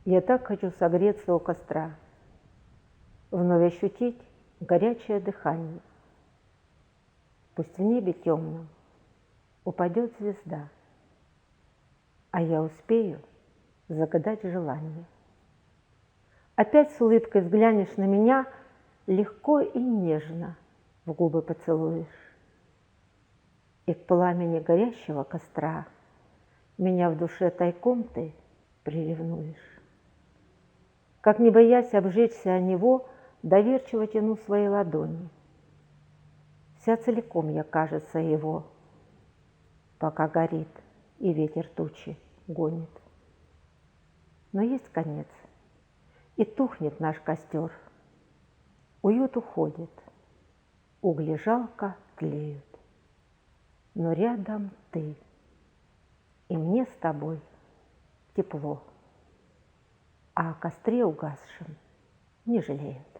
Я так хочу согреться у костра, вновь ощутить горячее дыхание. Пусть в небе темном упадет звезда, а я успею загадать желание. Опять с улыбкой взглянешь на меня, легко и нежно в губы поцелуешь. И к пламени горящего костра меня в душе тайком ты приревнуешь. Как не боясь обжечься о него, доверчиво тяну свои ладони. Вся целиком я, кажется, его, пока горит и ветер тучи гонит. Но есть конец, и тухнет наш костер. Уют уходит, угли жалко тлеют. Но рядом ты, и мне с тобой тепло, а о костре угасшем не жалею.